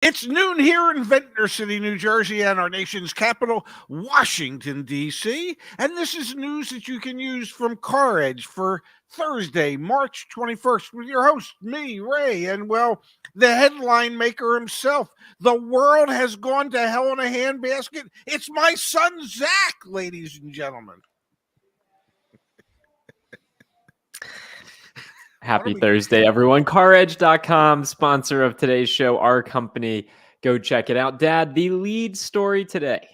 It's noon here in Ventnor City, New Jersey, and our nation's capital, Washington, D.C. And this is news that you can use from CarEdge for Thursday, March 21st, with your host, me, Ray, and, well, the headline maker himself. The world has gone to hell in a handbasket. It's my son, Zach, ladies and gentlemen. Happy Thursday, everyone. CarEdge.com, sponsor of today's show, our company. Go check it out. Dad, the lead story today.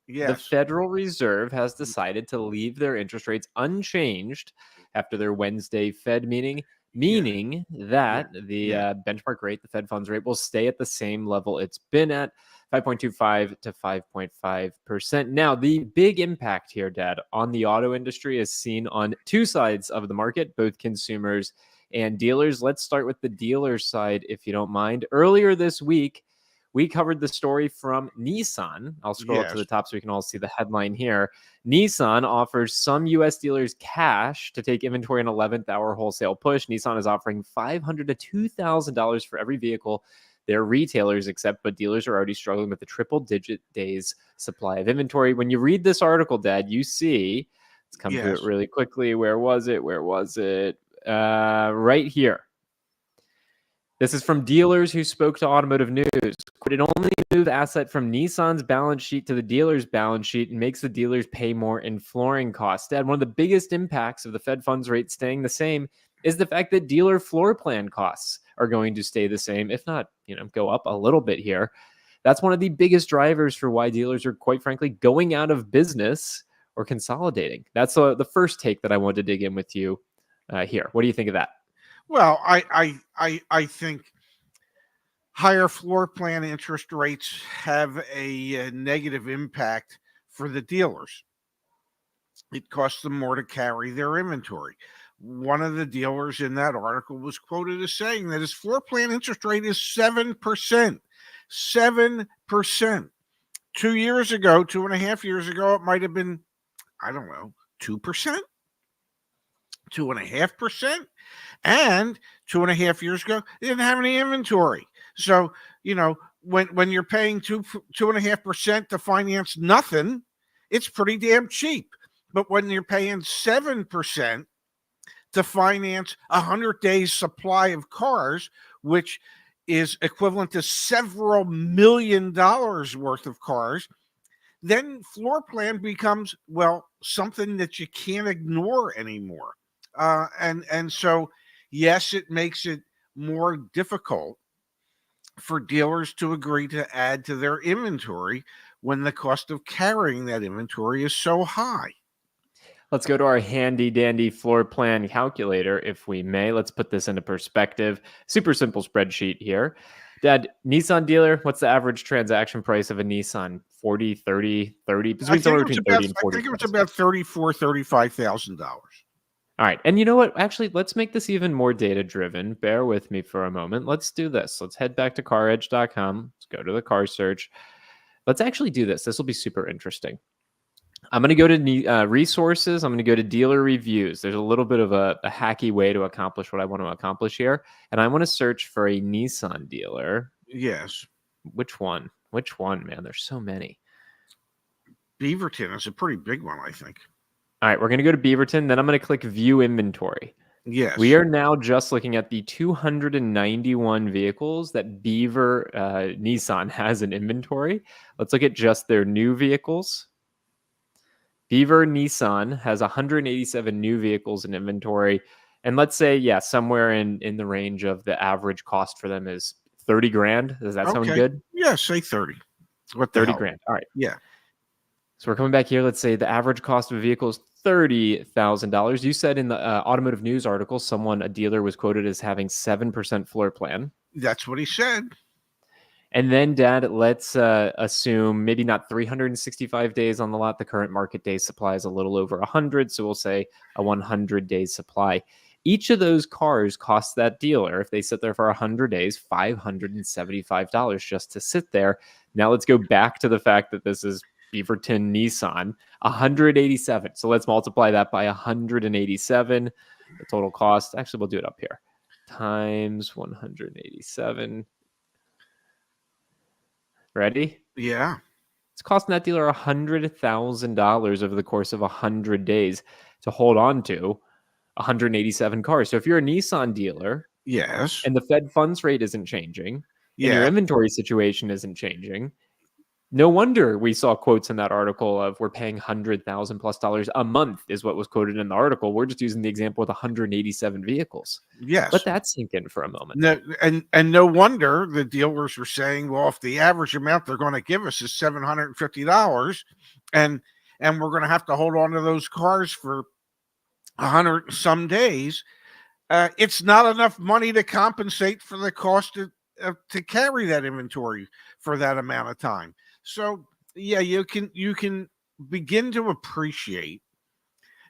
Yes. The Federal Reserve has decided to leave their interest rates unchanged after their Wednesday Fed meeting, meaning that the benchmark rate, the Fed funds rate, will stay at the same level it's been at, 5.25 to 5.5%. Now, the big impact here, Dad, on the auto industry is seen on two sides of the market, both consumers and dealers. Let's start with the dealer side, if you don't mind. Earlier this week, we covered the story from Nissan. I'll scroll up to the top so we can all see the headline here. Nissan offers some U.S. dealers cash to take inventory in 11th hour wholesale push. Nissan is offering $500 to $2,000 for every vehicle their retailers accept, but dealers are already struggling with the triple-digit days supply of inventory. When you read this article, Dad, you see, let's come through it really quickly. Where was it? Right here. This is from dealers who spoke to Automotive News. It only moves asset from Nissan's balance sheet to the dealer's balance sheet and makes the dealers pay more in flooring costs. Dad, one of the biggest impacts of the Fed funds rate staying the same is the fact that dealer floor plan costs are going to stay the same, if not, go up a little bit here. That's one of the biggest drivers for why dealers are, quite frankly, going out of business or consolidating. That's the first take that I want to dig in with you here. What do you think of that? Well, I think higher floor plan interest rates have a negative impact for the dealers. It costs them more to carry their inventory. One of the dealers in that article was quoted as saying that his floor plan interest rate is 7%. 7%. 2 years ago, 2.5 years ago, it might have been, 2%, 2.5%. And 2.5 years ago, they didn't have any inventory. So, when you're paying 2.5% to finance nothing, it's pretty damn cheap. But when you're paying 7% to finance 100 days supply of cars, which is equivalent to several $1 million worth of cars, then floor plan becomes, something that you can't ignore anymore. And so, yes, it makes it more difficult for dealers to agree to add to their inventory when the cost of carrying that inventory is so high. Let's go to our handy dandy floor plan calculator, if we may. Let's put this into perspective. Super simple spreadsheet here. Dad, Nissan dealer, what's the average transaction price of a Nissan? 40, 30, 30? Between somewhere between 30 and 40. I think it was about $34,000, $35,000. All right. And you know what? Actually, let's make this even more data-driven. Bear with me for a moment. Let's do this. Let's head back to CarEdge.com. Let's go to the car search. Let's actually do this. This will be super interesting. I'm going to go to resources. I'm going to go to dealer reviews. There's a little bit of a hacky way to accomplish what I want to accomplish here. And I want to search for a Nissan dealer. Yes. Which one? Which one, man? There's so many. Beaverton is a pretty big one, I think. All right, we're going to go to Beaverton. Then I'm going to click View Inventory. Yes. We are now just looking at the 291 vehicles that Nissan has in inventory. Let's look at just their new vehicles. Beaver Nissan has 187 new vehicles in inventory. And let's say, somewhere in the range of the average cost for them is 30 grand. Does that sound good? Yeah, say 30. What 30 grand. All right. Yeah. So we're coming back here. Let's say the average cost of a vehicle is $30,000. You said in the Automotive News article, a dealer was quoted as having 7% floor plan. That's what he said. And then, Dad, let's assume maybe not 365 days on the lot. The current market day supply is a little over 100. So we'll say a 100-day supply. Each of those cars costs that dealer, if they sit there for 100 days, $575 just to sit there. Now let's go back to the fact that this is Beaverton Nissan, 187. So let's multiply that by 187. The total cost, actually, we'll do it up here, times 187. Ready? Yeah. It's costing that dealer $100,000 over the course of 100 days to hold on to 187 cars. So if you're a Nissan dealer Yes. and the Fed funds rate isn't changing and your Yeah. inventory situation isn't changing, no wonder we saw quotes in that article of we're paying $100,000+ a month is what was quoted in the article. We're just using the example with 187 vehicles. Let Yes. that sink in for a moment. No, and no wonder the dealers are saying, well, if the average amount they're going to give us is $750, and we're going to have to hold on to those cars for 100 some days, it's not enough money to compensate for the cost to carry that inventory for that amount of time. So yeah, you can begin to appreciate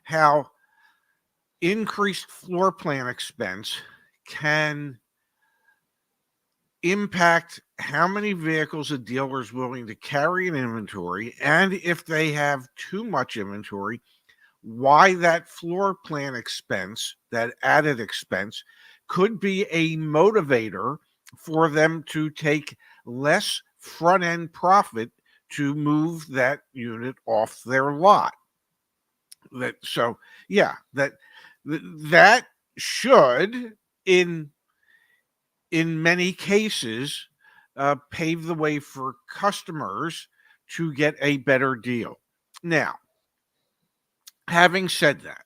how increased floor plan expense can impact how many vehicles a dealer is willing to carry in inventory, and if they have too much inventory, why that floor plan expense, that added expense, could be a motivator for them to take less front end profit to move that unit off their lot. That so yeah, that should in many cases pave the way for customers to get a better deal. Now, having said that,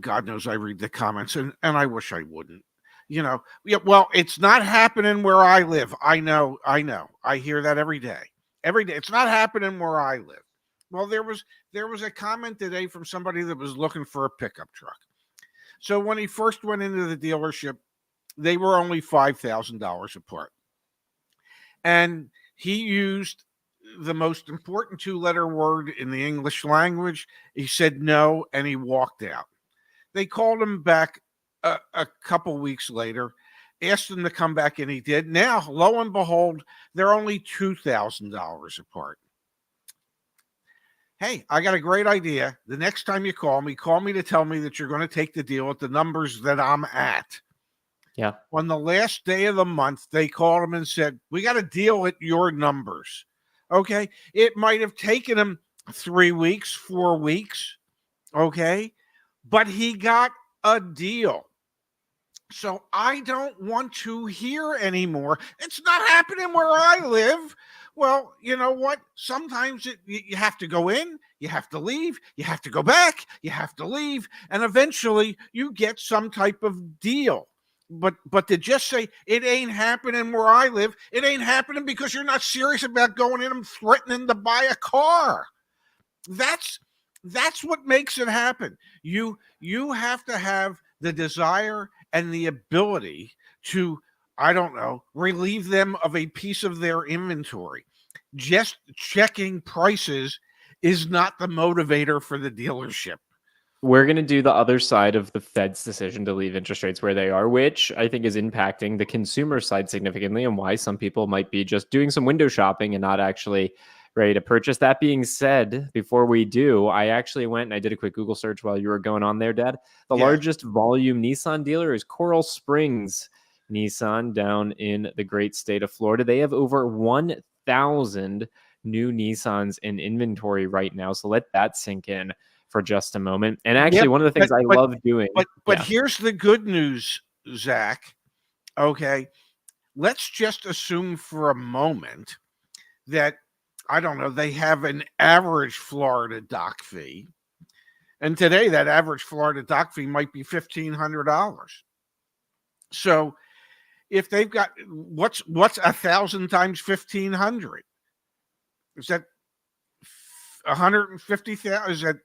God knows I read the comments and I wish I wouldn't. Yeah, well, it's not happening where I live. I know. I hear that every day. Every day. It's not happening where I live. Well, there was a comment today from somebody that was looking for a pickup truck. So when he first went into the dealership, they were only $5,000 apart. And he used the most important two-letter word in the English language. He said no, and he walked out. They called him back a couple weeks later, asked him to come back, and he did. Now, lo and behold, they're only $2,000 apart. Hey, I got a great idea. The next time you call me to tell me that you're going to take the deal at the numbers that I'm at. Yeah. On the last day of the month, they called him and said, we got a deal at your numbers. Okay. It might have taken him 3 weeks, 4 weeks. Okay. But he got a deal. So I don't want to hear anymore. It's not happening where I live. Well, you know what? Sometimes you have to go in, you have to leave, you have to go back, you have to leave, and eventually you get some type of deal. But to just say it ain't happening where I live, it ain't happening because you're not serious about going in and threatening to buy a car. That's what makes it happen. You have to have the desire and the ability to, I don't know, relieve them of a piece of their inventory. Just checking prices is not the motivator for the dealership. We're going to do the other side of the Fed's decision to leave interest rates where they are, which I think is impacting the consumer side significantly and why some people might be just doing some window shopping and not actually ready to purchase. That being said, before we do, I actually went and I did a quick Google search while you were going on there, Dad. The largest volume Nissan dealer is Coral Springs Nissan down in the great state of Florida. They have over 1,000 new Nissans in inventory right now. So let that sink in for just a moment. And actually, one of the things I love doing. But here's the good news, Zach. Okay. Let's just assume for a moment that, I don't know, they have an average Florida dock fee. And today that average Florida dock fee might be $1,500. So if they've got what's 1,000 times 1,500? Is that 150,000? Is that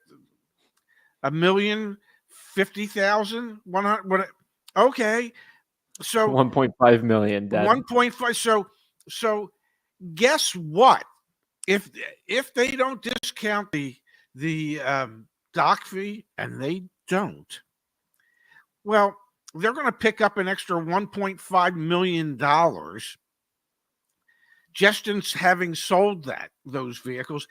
1,050,000? 100? Okay, so 1.5 million. Dad. 1.5. So guess what? If they don't discount the dock fee, and they don't, well, they're going to pick up an extra $1.5 million just in having sold those vehicles.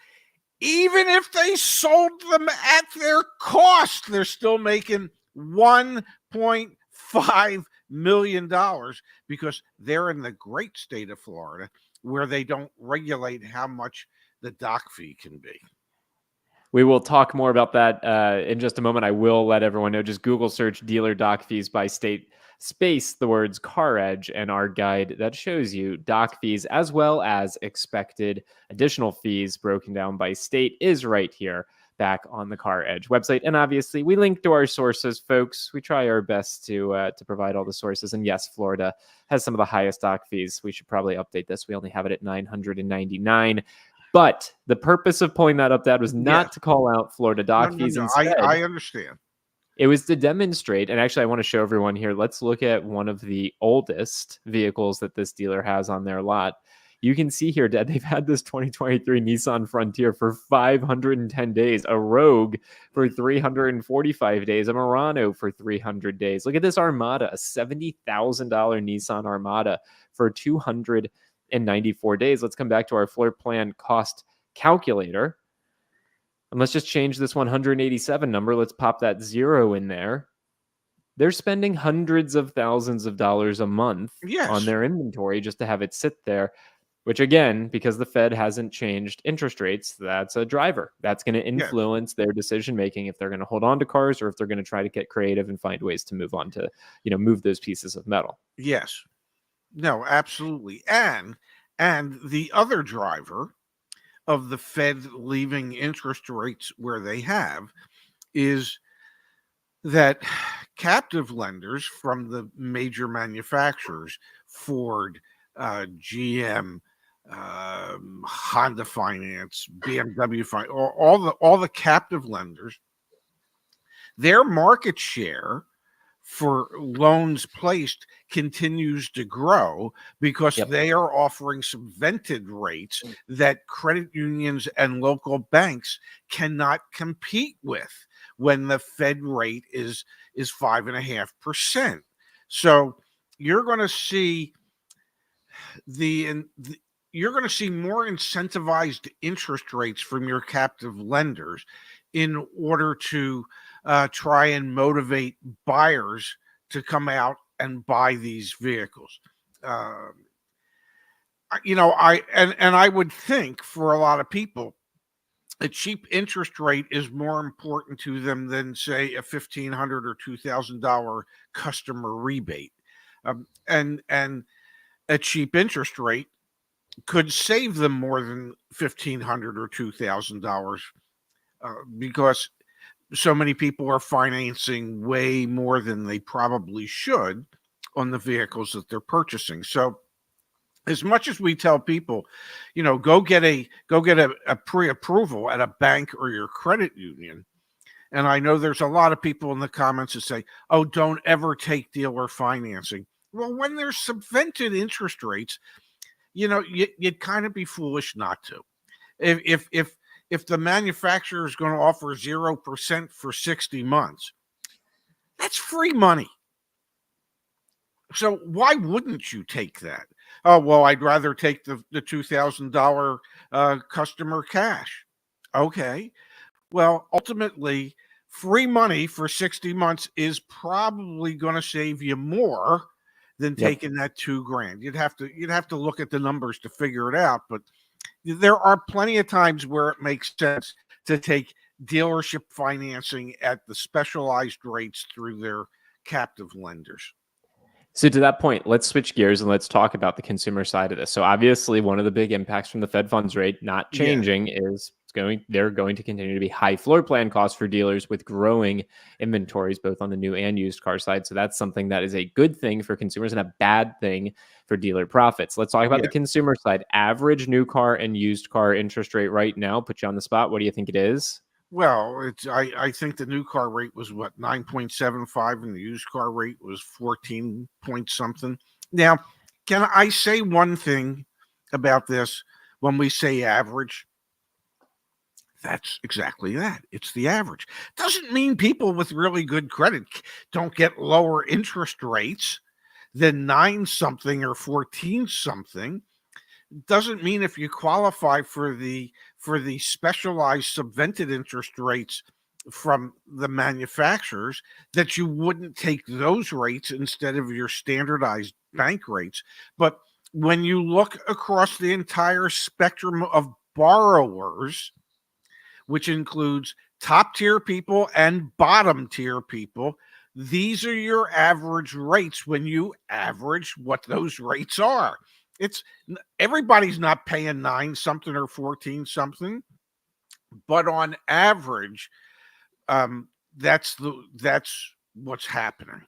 Even if they sold them at their cost, they're still making $1.5 million because they're in the great state of Florida where they don't regulate how much the dock fee can be. We will talk more about that in just a moment. I will let everyone know. Just Google search dealer dock fees by state, space the words CarEdge, and our guide that shows you dock fees as well as expected additional fees broken down by state is right here back on the CarEdge website. And obviously, we link to our sources, folks. We try our best to provide all the sources. And yes, Florida has some of the highest dock fees. We should probably update this. We only have it at $999. But the purpose of pulling that up, Dad, was Yes. not to call out Florida No, dock no, fees. no. Instead, I understand. it was to demonstrate, and actually I want to show everyone here. Let's look at one of the oldest vehicles that this dealer has on their lot. You can see here, Dad, they've had this 2023 Nissan Frontier for 510 days, a Rogue for 345 days, a Murano for 300 days. Look at this Armada, a $70,000 Nissan Armada for 294 days. Let's come back to our floor plan cost calculator. And let's just change this 187 number. Let's pop that 0 in there. They're spending hundreds of thousands of dollars a month on their inventory just to have it sit there, which again, because the Fed hasn't changed interest rates, that's a driver. That's going to influence their decision making if they're going to hold on to cars or if they're going to try to get creative and find ways to move on to, move those pieces of metal. Yes. No, absolutely. And the other driver of the Fed leaving interest rates where they have is that captive lenders from the major manufacturers, Ford, GM, Honda Finance, BMW Finance, all the captive lenders, their market share for loans placed continues to grow because they are offering subvented rates that credit unions and local banks cannot compete with when the Fed rate is 5.5%. So you're going to see you're going to see more incentivized interest rates from your captive lenders in order to try and motivate buyers to come out and buy these vehicles. I would think for a lot of people, a cheap interest rate is more important to them than, say, a $1,500 or $2,000 customer rebate, and a cheap interest rate could save them more than $1,500 or $2,000 because so many people are financing way more than they probably should on the vehicles that they're purchasing. So as much as we tell people, go get a pre-approval at a bank or your credit union. And I know there's a lot of people in the comments that say, oh, don't ever take dealer financing. Well, when there's subvented interest rates, you'd kind of be foolish not to. If the manufacturer is going to offer 0% for 60 months, that's free money. So why wouldn't you take that? Oh, well, I'd rather take the $2,000 customer cash. Okay. Well, ultimately, free money for 60 months is probably going to save you more than taking that $2,000. You'd have to look at the numbers to figure it out, but there are plenty of times where it makes sense to take dealership financing at the specialized rates through their captive lenders. So to that point, let's switch gears and let's talk about the consumer side of this. So obviously, one of the big impacts from the Fed funds rate not changing is they're going to continue to be high floor plan costs for dealers with growing inventories, both on the new and used car side. So that's something that is a good thing for consumers and a bad thing for dealer profits. Let's talk about the consumer side. Average new car and used car interest rate right now, put you on the spot. What do you think it is? Well, I think the new car rate was 9.75 and the used car rate was 14 point something. Now, can I say one thing about this when we say average? That's exactly that. It's the average. Doesn't mean people with really good credit don't get lower interest rates than 9 something or 14 something. Doesn't mean if you qualify for the specialized subvented interest rates from the manufacturers that you wouldn't take those rates instead of your standardized bank rates. But when you look across the entire spectrum of borrowers, which includes top tier people and bottom tier people, these are your average rates when you average what those rates are. It's everybody's not paying 9 something or 14 something, but on average, um, that's what's happening.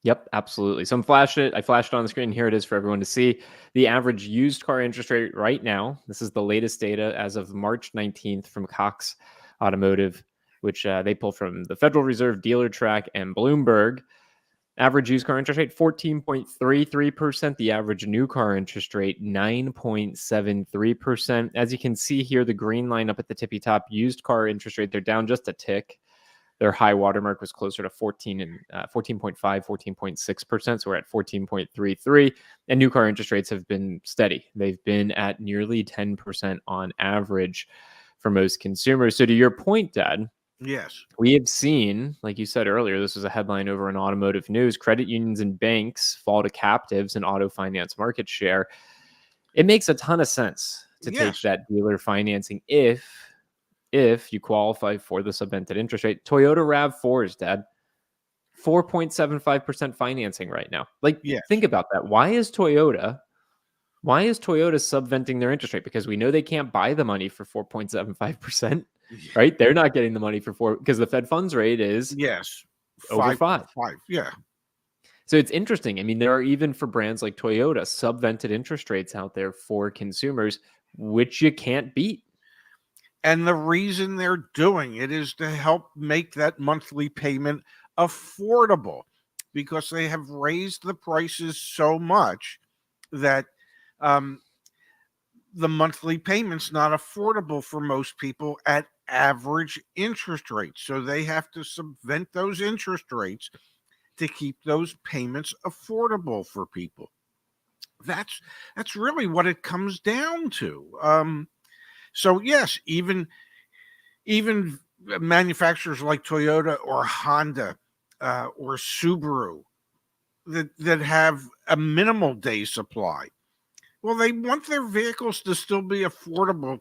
Yep, absolutely. So I flashed it on the screen. Here it is for everyone to see. The average used car interest rate right now. This is the latest data as of March 19th from Cox Automotive, which they pull from the Federal Reserve, Dealer Track, and Bloomberg. Average used car interest rate 14.33%. The average new car interest rate 9.73%. As you can see here, the green line up at the tippy top, used car interest rate, they're down just a tick. Their high watermark was closer to 14.5, 14.6%. So we're at 14.33. And new car interest rates have been steady. They've been at nearly 10% on average for most consumers. So to your point, Dad, Yes. we have seen, like you said earlier, this was a headline over in automotive news, credit unions and banks fall to captives in auto finance market share. It makes a ton of sense to take Yes. that dealer financing if you qualify for the subvented interest rate. Toyota RAV4s, Dad, 4.75% financing right now. Like, Yes. think about that. Why is Toyota subventing their interest rate? Because we know they can't buy the money for 4.75%, right? They're not getting the money for 4 because the Fed funds rate is Yes. over 5. 5. Yeah. So it's interesting. I mean, there are, even for brands like Toyota, subvented interest rates out there for consumers, which you can't beat. And the reason they're doing it is to help make that monthly payment affordable, because they have raised the prices so much that um, the monthly payment's not affordable for most people at average interest rates. So they have to subvent those interest rates to keep those payments affordable for people. That's really what it comes down to. So yes, even manufacturers like Toyota or Honda or Subaru that have a minimal day supply, well, they want their vehicles to still be affordable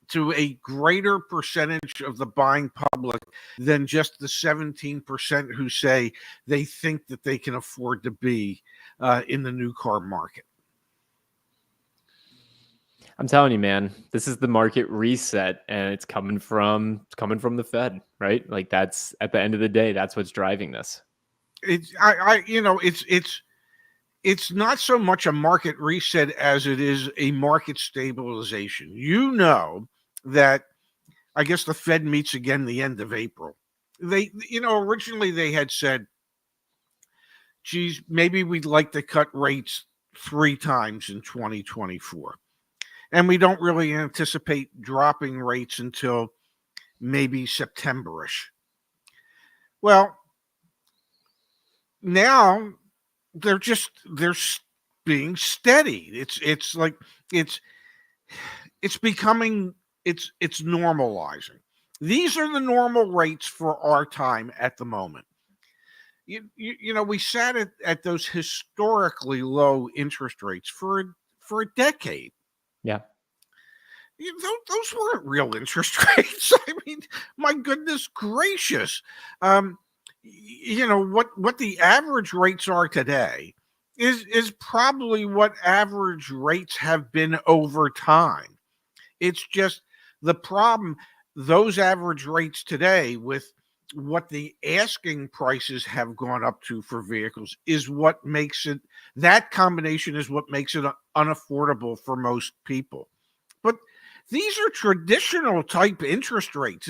to a greater percentage of the buying public than just the 17% who say they think that they can afford to be in the new car market. I'm telling you, man, this is the market reset, and it's coming from the Fed, right? Like, that's, at the end of the day, that's what's driving this. It's not so much a market reset as it is a market stabilization. You know that I guess the Fed meets again the end of April. Originally they had said, geez, maybe we'd like to cut rates 3 times in 2024. And we don't really anticipate dropping rates until maybe September-ish. Well, now they're being steady. It's becoming it's normalizing. These are the normal rates for our time at the moment. We sat at those historically low interest rates for a decade. Yeah. Those weren't real interest rates. I mean, my goodness gracious. What the average rates are today is probably what average rates have been over time. It's just the problem, those average rates today with what the asking prices have gone up to for vehicles is what makes it, that combination is what makes it unaffordable for most people. But these are traditional type interest rates.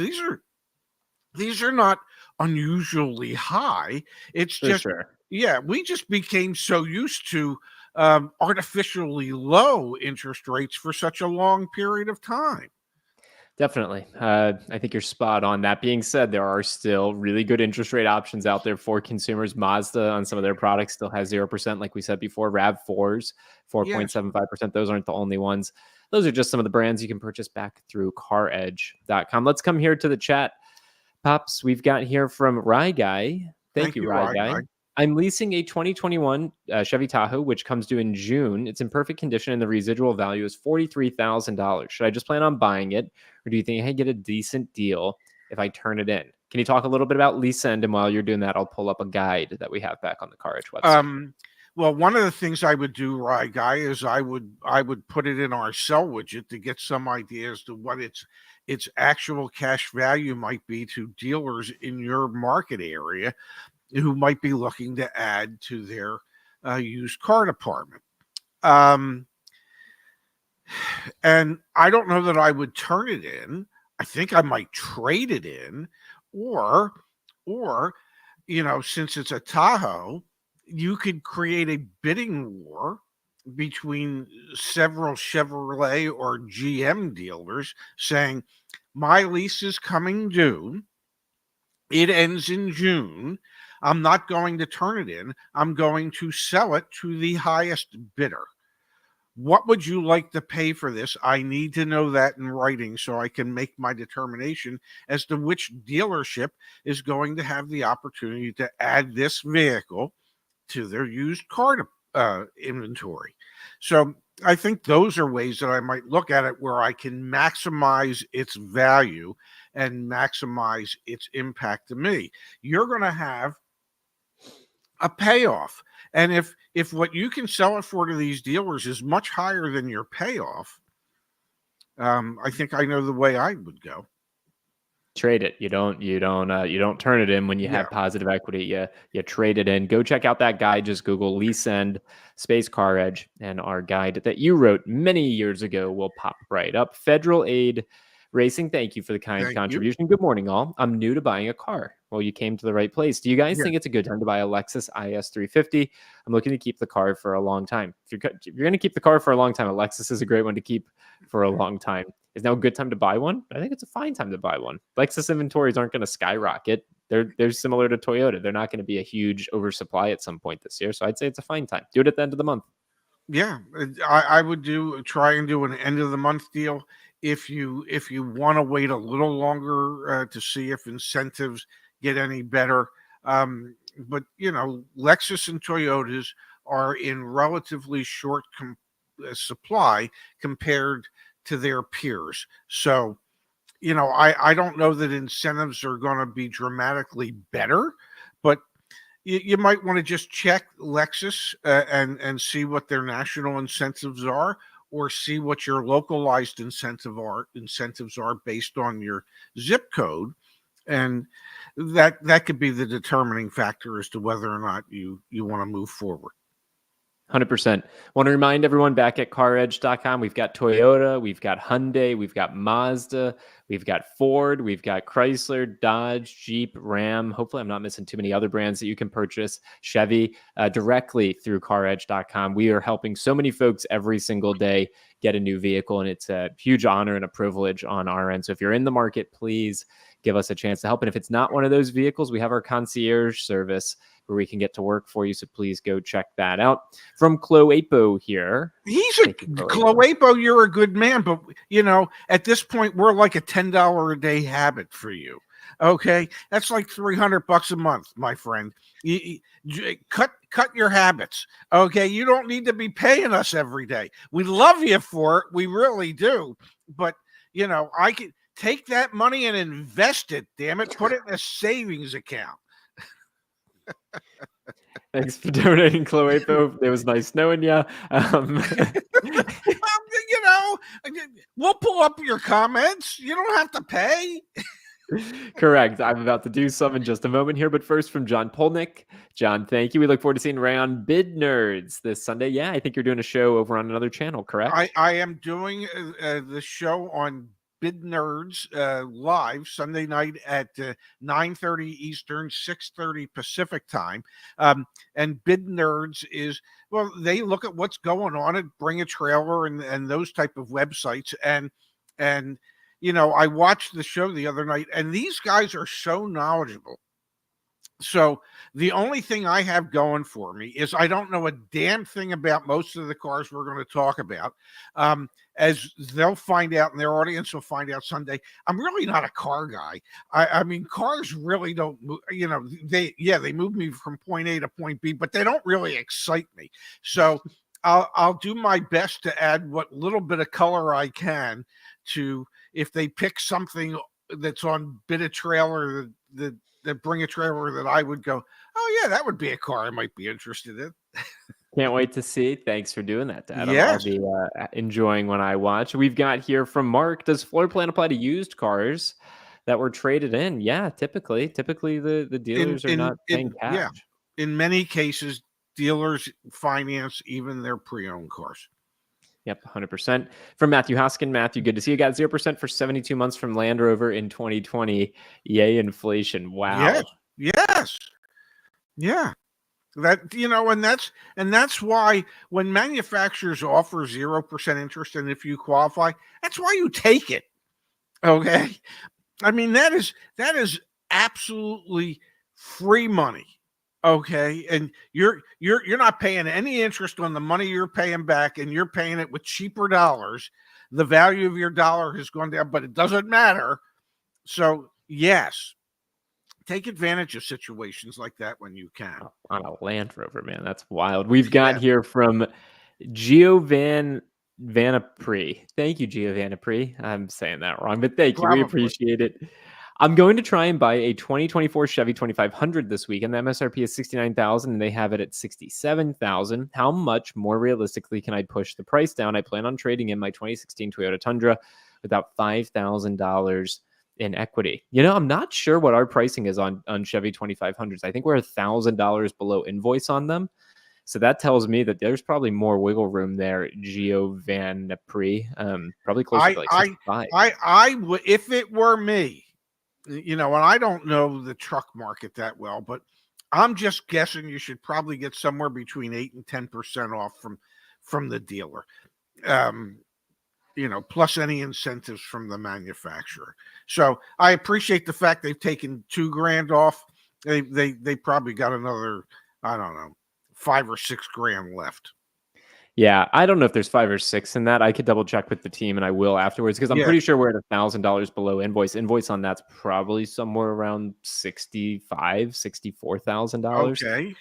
These are not unusually high. It's For just, sure. yeah, we just became so used to artificially low interest rates for such a long period of time. Definitely. I think you're spot on. That being said, there are still really good interest rate options out there for consumers. Mazda on some of their products still has 0%. Like we said before, RAV4s, Yes. 4.75%. Those aren't the only ones. Those are just some of the brands you can purchase back through CarEdge.com. Let's come here to the chat. Pops, we've got here from Rye Guy. Thank Thank you, you, Rye Rye Guy. Guy. I'm leasing a 2021 Chevy Tahoe, which comes due in June. It's in perfect condition, and the residual value is $43,000. Should I just plan on buying it, or do you think I can get a decent deal if I turn it in? Can you talk a little bit about Lease End? And while you're doing that, I'll pull up a guide that we have back on the CarEdge website. Well, one of the things I would do, Rye Guy, is I would put it in our sell widget to get some idea as to what its actual cash value might be to dealers in your market area who might be looking to add to their used car department. And I don't know that I would turn it in. I think I might trade it in, or since it's a Tahoe, you could create a bidding war between several Chevrolet or GM dealers saying, my lease is coming due. It ends in June. I'm not going to turn it in. I'm going to sell it to the highest bidder. What would you like to pay for this? I need to know that in writing so I can make my determination as to which dealership is going to have the opportunity to add this vehicle to their used car inventory. So I think those are ways that I might look at it where I can maximize its value and maximize its impact to me. You're going to have a payoff. And if what you can sell it for to these dealers is much higher than your payoff, I think I know the way I would go. Trade it. You don't turn it in when you have positive equity. You trade it in. Go check out that guide. Just Google Lease End space CarEdge, and our guide that you wrote many years ago will pop right up. Federal Aid Racing, thank you for the kind contribution. Good morning, all. I'm new to buying a car. Well, you came to the right place. Do you guys think it's a good time to buy a Lexus IS 350? I'm looking to keep the car for a long time. If you're going to keep the car for a long time, a Lexus is a great one to keep for a long time. Is now a good time to buy one? I think it's a fine time to buy one. Lexus inventories aren't going to skyrocket. They're similar to Toyota. They're not going to be a huge oversupply at some point this year. So I'd say it's a fine time. Do it at the end of the month. Yeah, I would try and do an end of the month deal. If you want to wait a little longer to see if incentives get any better, but Lexus and Toyotas are in relatively short supply compared to their peers. So, I don't know that incentives are going to be dramatically better, but you might want to just check Lexus and see what their national incentives are, or see what your localized incentives are based on your zip code, and that could be the determining factor as to whether or not you want to move forward. 100%. Want to remind everyone back at CarEdge.com, we've got Toyota, we've got Hyundai, we've got Mazda, we've got Ford, we've got Chrysler, Dodge, Jeep, Ram. Hopefully I'm not missing too many other brands that you can purchase. Chevy directly through CarEdge.com. We are helping so many folks every single day get a new vehicle, and it's a huge honor and a privilege on our end. So if you're in the market, please give us a chance to help. And if it's not one of those vehicles, we have our concierge service where we can get to work for you. So please go check that out. From Cloapo here. He's Cloapo, you're a good man, but at this point, we're like a $10 a day habit for you. Okay, that's like $300 a month, my friend. You cut your habits. Okay, you don't need to be paying us every day. We love you for it, we really do. But I can take that money and invest it. Damn it, put it in a savings account. Thanks for donating, Cloapo. It was nice knowing you. We'll pull up your comments. You don't have to pay. Correct. I'm about to do some in just a moment here, but first from John Polnick. John, thank you. We look forward to seeing Ray on Bid Nerds this Sunday. Yeah, I think you're doing a show over on another channel, correct? I am doing the show on Bid Nerds live Sunday night at 9:30 Eastern, 6:30 Pacific time. And Bid Nerds they look at what's going on at Bring a Trailer and those type of websites. And I watched the show the other night, and these guys are so knowledgeable So the only thing I have going for me is I don't know a damn thing about most of the cars we're going to talk about. As they'll find out, and their audience will find out Sunday, I'm really not a car guy. I mean, cars really don't move. They move me from point A to point B, but they don't really excite me. So I'll do my best to add what little bit of color I can to if they pick something that's on bit of trailer that bring a trailer that I would go, oh yeah, that would be a car I might be interested in. Can't wait to see. Thanks for doing that, Dad. I'll Yes. be enjoying when I watch. We've got here from Mark. Does floor plan apply to used cars that were traded in? Yeah, typically the In dealers are not in paying in yeah, cash. in many cases, dealers finance even their pre-owned cars. Yep, 100%. From Matthew Hoskin. Matthew, good to see you. Got 0% for 72 months from Land Rover in 2020. Yay, inflation. Yes, Wow. yes, yeah. And that's why when manufacturers offer 0% interest, and if you qualify, that's why you take it. Okay. I mean, that is absolutely free money. Okay. And you're not paying any interest on the money you're paying back, and you're paying it with cheaper dollars. The value of your dollar has gone down, but it doesn't matter. So yes, take advantage of situations like that when you can. On a Land Rover, man. That's wild. We've got Yeah. here from Vanapri. Thank you, Vanapri. I'm saying that wrong, but thank you. We Probably. appreciate it. I'm going to try and buy a 2024 Chevy 2500 this week, and the MSRP is 69,000, and they have it at 67,000. How much more realistically can I push the price down? I plan on trading in my 2016 Toyota Tundra with about $5,000 in equity. I'm not sure what our pricing is on Chevy 2500s. I think we're $1,000 below invoice on them. So that tells me that there's probably more wiggle room there, Giovanni. Probably closer to like 65. If it were me, and I don't know the truck market that well, but I'm just guessing you should probably get somewhere between 8 and 10% off from the dealer. Plus any incentives from the manufacturer. So I appreciate the fact they've taken $2,000 off. They probably got another, I don't know, $5 or $6,000 left. Yeah, I don't know if there's 5 or 6 in that. I could double check with the team, and I will afterwards, because I'm Yeah. pretty sure we're at $1,000 below invoice. Invoice on that's probably somewhere around $64,000. Okay.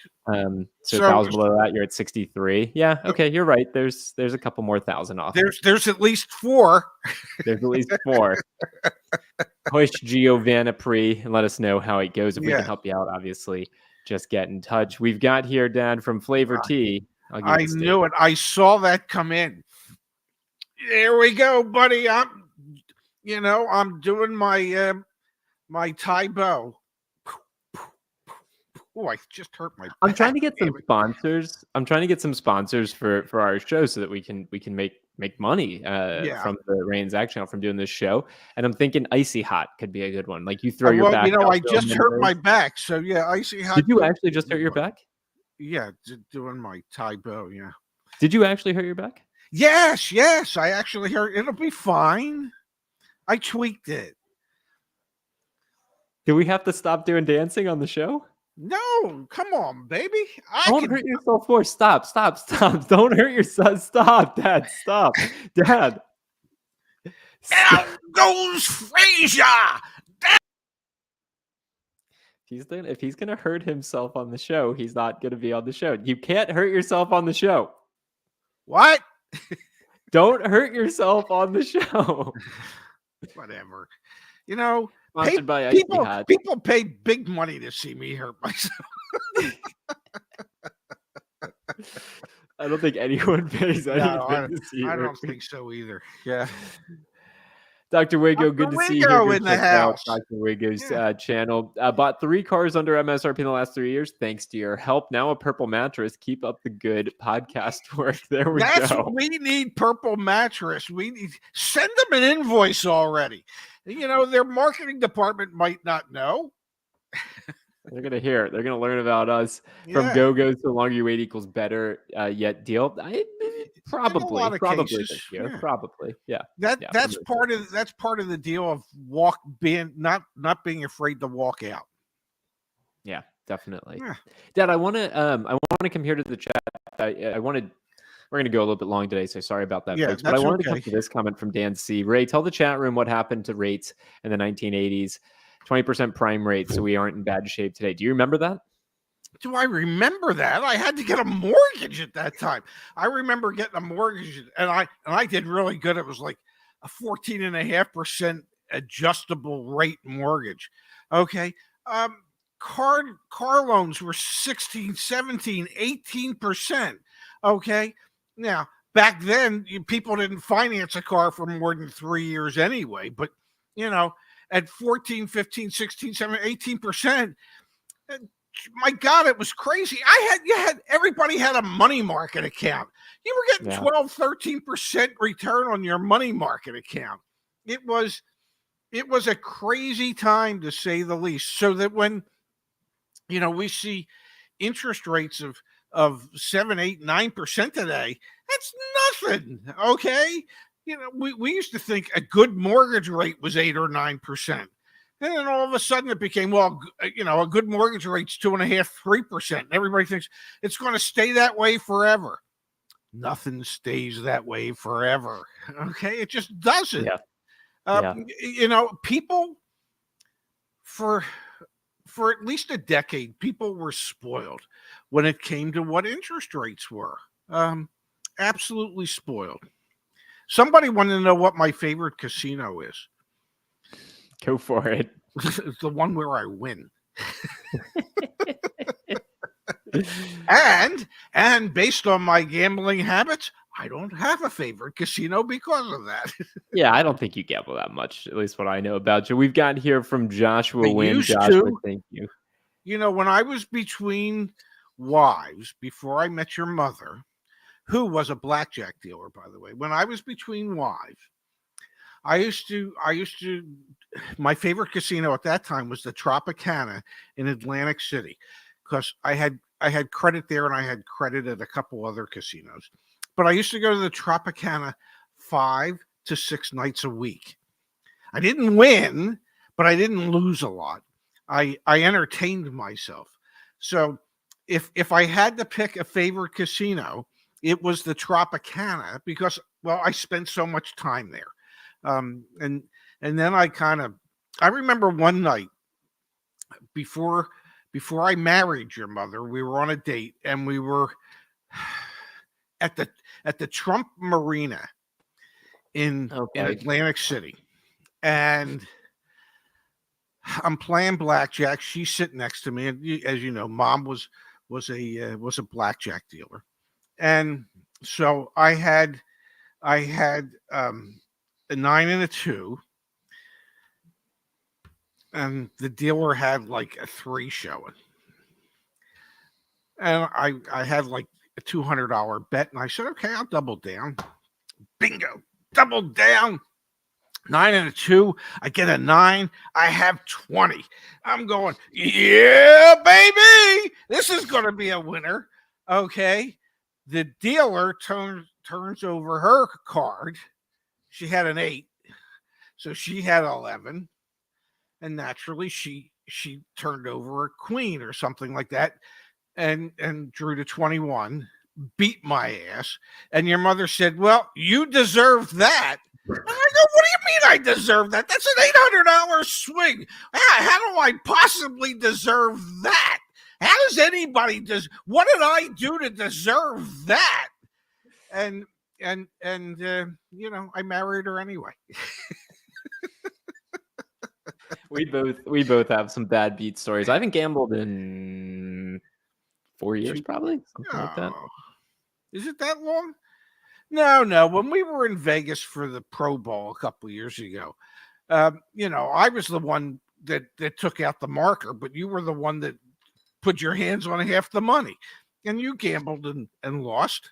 So So 1,000 below that, you're at 63. Yeah, okay, you're right. There's a couple more thousand off. there's at least 4. There's at least 4. Push Giovanni and let us know how it goes. If we Yeah. can help you out, obviously, just get in touch. We've got here, Dad, from Flavor Tea. I knew it. I saw that come in. There we go, buddy. I'm doing my my Thai bow. Oh, I just hurt my back. I'm trying to get some Damn it. sponsors. I'm trying to get some sponsors for our show so that we can make money from the Rains Action Channel from doing this show. And I'm thinking Icy Hot could be a good one. Like you throw your Well, back out I there just on hurt Mondays. my back. So yeah, Icy Hot. Did you actually just hurt your back? Yeah, doing my Thai bow. Yeah. Did you actually hurt your back? Yes. I actually hurt. It'll be fine. I tweaked it. Do we have to stop doing dancing on the show? No, come on, baby. Don't hurt yourself more. Stop. Don't hurt yourself. Stop, Dad. Stop. Dad. Down goes Frazier. If he's gonna hurt himself on the show, he's not gonna be on the show. You can't hurt yourself on the show. What? Don't hurt yourself on the show. Whatever. Sponsored by Icy Hot. People pay big money to see me hurt myself. I don't think anyone pays anything to see you. I don't think so either. Yeah. Dr. Wigo, good to see you here. in the house. Dr. Wigo's channel. Bought 3 cars under MSRP in the last 3 years. Thanks to your help. Now a purple mattress. Keep up the good podcast work. There we go. We need purple mattress. Send them an invoice already. Their marketing department might not know. They're going to hear it. They're going to learn about us. From Go-Go's to longer you wait equals better yet deal. Probably this year. Yeah. Probably. Yeah. That's part of the deal of not being afraid to walk out. Yeah. Definitely. Yeah, Dad, I want to come here to the chat. We're going to go a little bit long today, so sorry about that, yeah, folks. But I that's wanted to come okay. to this comment from Dan C. Ray, tell the chat room what happened to rates in the 1980s. 20% prime rate, so we aren't in bad shape today. Do you remember that? Do I remember that? I had to get a mortgage at that time. I remember getting a mortgage, and I did really good. It was like a 14.5% adjustable rate mortgage. Okay. Um, car loans were 16, 17, 18%. Okay. Now, back then, people didn't finance a car for more than 3 years anyway, but you know, at 14, 15, 16, 17, 18%, my God, it was crazy. Everybody had a money market account. You were getting Yeah. 12, 13% return on your money market account. It was a crazy time, to say the least. So that when we see interest rates of 7, 8, 9% today, that's nothing. Okay. We used to think a good mortgage rate was 8 or 9%. And then all of a sudden it became, well, a good mortgage rate's 2.5, 3%. Everybody thinks it's going to stay that way forever. Nothing stays that way forever. Okay. It just doesn't. Yeah. Yeah. People for at least a decade, people were spoiled when it came to what interest rates were. Absolutely spoiled. Somebody wanted to know what my favorite casino is. Go for it. It's the one where I win. and based on my gambling habits, I don't have a favorite casino because of that. Yeah, I don't think you gamble that much, at least what I know about you. We've got here from Joshua I Wynn. used Joshua, to. thank you. When I was between wives, before I met your mother, who was a blackjack dealer, by the way, when I was between wives, I used to, my favorite casino at that time was the Tropicana in Atlantic City, because I had credit there and I had credit at a couple other casinos. But I used to go to the Tropicana 5 to 6 nights a week. I didn't win, but I didn't lose a lot. I entertained myself. So if I had to pick a favorite casino, it was the Tropicana, because, well, I spent so much time there. And then I remember one night before I married your mother, we were on a date and we were at the Trump Marina in Atlantic City, and I'm playing blackjack. She's sitting next to me, and as you know, Mom was a blackjack dealer, and so I had a 9 and a 2, and the dealer had like a 3 showing, and I had like a $200 bet, and I said, okay, I'll double down. Bingo, double down. 9 and a 2. I get a 9. I have 20. I'm going, yeah, baby. This is going to be a winner. Okay. The dealer turns over her card. She had an 8. So she had 11. And naturally she turned over a queen or something like that, and drew to 21, beat my ass. And your mother said, well, you deserve that. And I go, what do you mean I deserve that? That's an $800 swing. How do I possibly deserve that? How does anybody what did I do to deserve that? And I married her anyway. We both have some bad beat stories. I haven't gambled in 4 years, probably, something like that. Is it that long? No. When we were in Vegas for the Pro Bowl a couple of years ago, I was the one that took out the marker, but you were the one that put your hands on half the money, and you gambled and lost.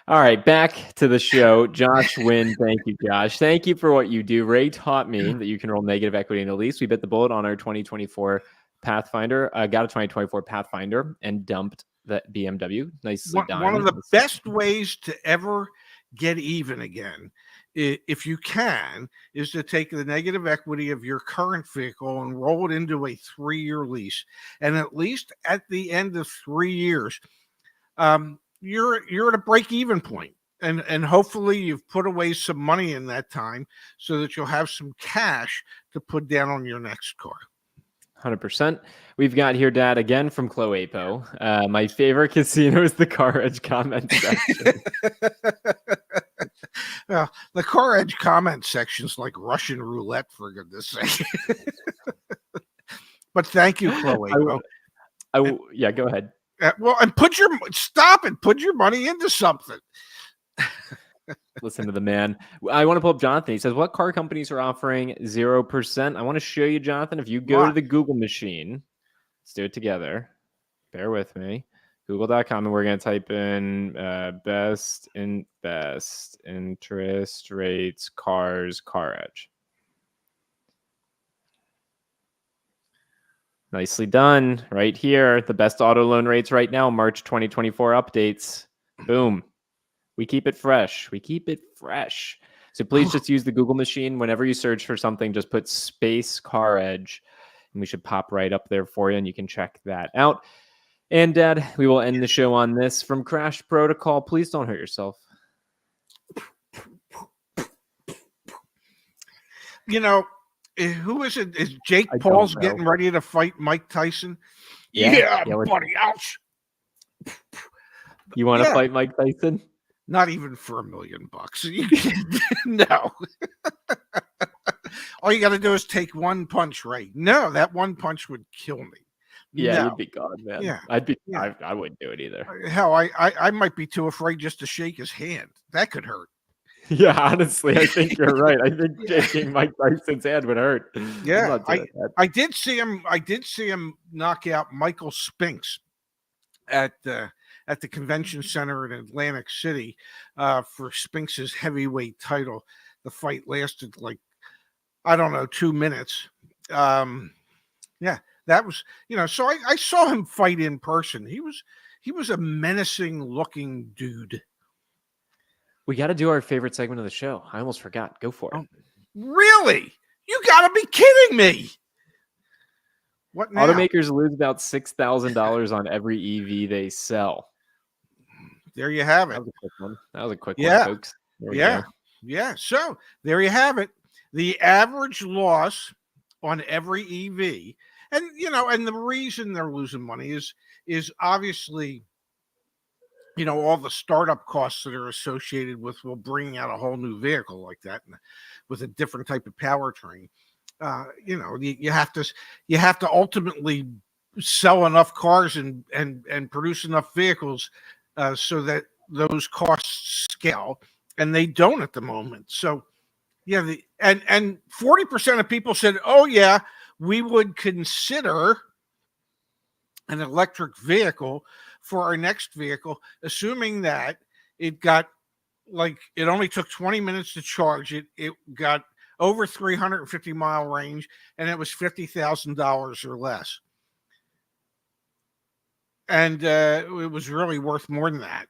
All right, back to the show. Josh Wynn, thank you, Josh. Thank you for what you do. Ray taught me that you can roll negative equity in a lease. We bit the bullet on our 2024 Pathfinder. Got a 2024 Pathfinder and dumped the BMW. Nicely done. One of the best ways to ever get even again, if you can, is to take the negative equity of your current vehicle and roll it into a 3-year lease. And at least at the end of 3 years, you're at a break even point. And hopefully you've put away some money in that time so that you'll have some cash to put down on your next car. 100%. We've got here, Dad, again from Chloe Po. My favorite casino is the CarEdge comment section. Well, the CarEdge comment section's like Russian roulette, for goodness sake. But thank you, Chloe. Yeah, go ahead. Well, and put your money into something. Listen to the man. I want to pull up Jonathan. He says, what car companies are offering 0%? I want to show you, Jonathan. If you go to the Google machine, let's do it together. Bear with me. Google.com, and we're going to type in best interest rates, cars, CarEdge. Nicely done. Right here, the best auto loan rates right now, March 2024 updates. Boom. We keep it fresh. So please just use the Google machine. Whenever you search for something, just put space CarEdge, and we should pop right up there for you, and you can check that out. And Dad, we will end the show on this. From Crash Protocol, please don't hurt yourself. You know, who is it? Is Jake Paul's getting ready to fight Mike Tyson? Yeah buddy. Ouch. You want to fight Mike Tyson? Not even for $1 million. No. All you got to do is take one punch, right? No, that one punch would kill me. Yeah, no. You'd be gone, man. Yeah, I wouldn't do it either. Hell, I might be too afraid just to shake his hand. That could hurt. Yeah, honestly, I think you're right. I think shaking Mike Tyson's hand would hurt. Yeah, I did see him. I did see him knock out Michael Spinks at the convention center in Atlantic City for Spinks's heavyweight title. The fight lasted like, I don't know, 2 minutes. Yeah, that was, so I saw him fight in person. He was a menacing looking dude. We got to do our favorite segment of the show. I almost forgot. Go for it. Really? You got to be kidding me. What now? Automakers lose about $6,000 on every EV they sell. There you have it. That was a quick one, folks. Yeah. So there you have it. The average loss on every EV. And, and the reason they're losing money is obviously, all the startup costs that are associated with bringing out a whole new vehicle like that with a different type of powertrain. You have to ultimately sell enough cars and produce enough vehicles so that those costs scale, and they don't at the moment. So, and 40% of people said, "Oh yeah, we would consider an electric vehicle for our next vehicle, assuming that it only took 20 minutes to charge it. It got over 350-mile range, and it was $50,000 or less. And it was really worth more than that.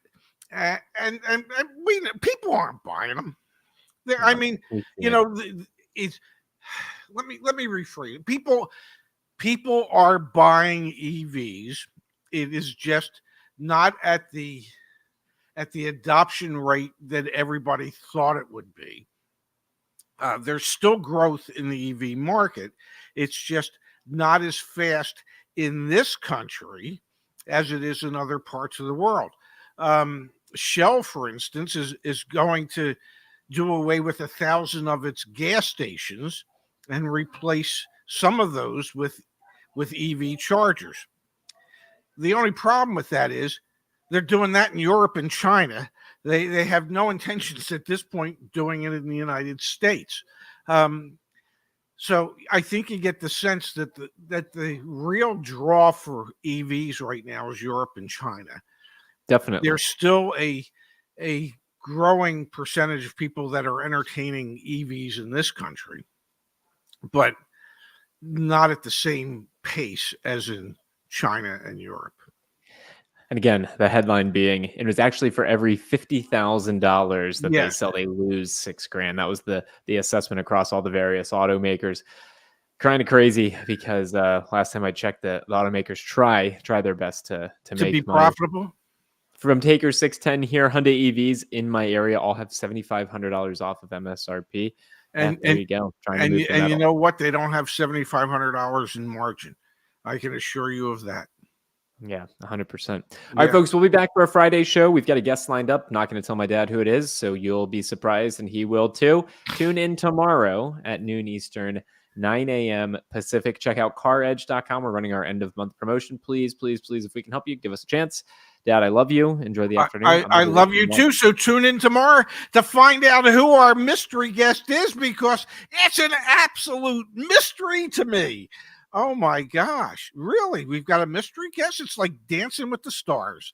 And people aren't buying them. I mean, it's let me rephrase. People are buying EVs. It is just not at the adoption rate that everybody thought it would be. There's still growth in the EV market. It's just not as fast in this country as it is in other parts of the world. Shell, for instance, is going to do away with 1,000 of its gas stations and replace some of those with EV chargers. The only problem with that is they're doing that in Europe and China. They have no intentions at this point doing it in the United States. So I think you get the sense that the real draw for EVs right now is Europe and China. Definitely. There's still a growing percentage of people that are entertaining EVs in this country, but not at the same pace as in China and Europe. And again, the headline being, it was actually for every $50,000 that they Yeah. sell, they lose $6,000. That was the assessment across all the various automakers. Kind of crazy because last time I checked, the automakers try their best to To be make money. profitable. From Taker 610 here, Hyundai EVs in my area all have $7,500 off of MSRP. Yeah, And there you go. Trying to and move you, the and you metal. know what? They don't have $7,500 in margin. I can assure you of that. Yeah, 100%. All Yeah. right, folks, we'll be back for a Friday show. We've got a guest lined up. Not going to tell my dad who it is, so you'll be surprised, and he will too. Tune in tomorrow at noon Eastern, 9 a.m. Pacific. Check out CarEdge.com. We're running our end of month promotion. Please, please, please, if we can help you, give us a chance. Dad, I love you. Enjoy the afternoon. I love you too. So tune in tomorrow to find out who our mystery guest is, because it's an absolute mystery to me. Oh my gosh. Really? We've got a mystery guest? It's like Dancing with the Stars.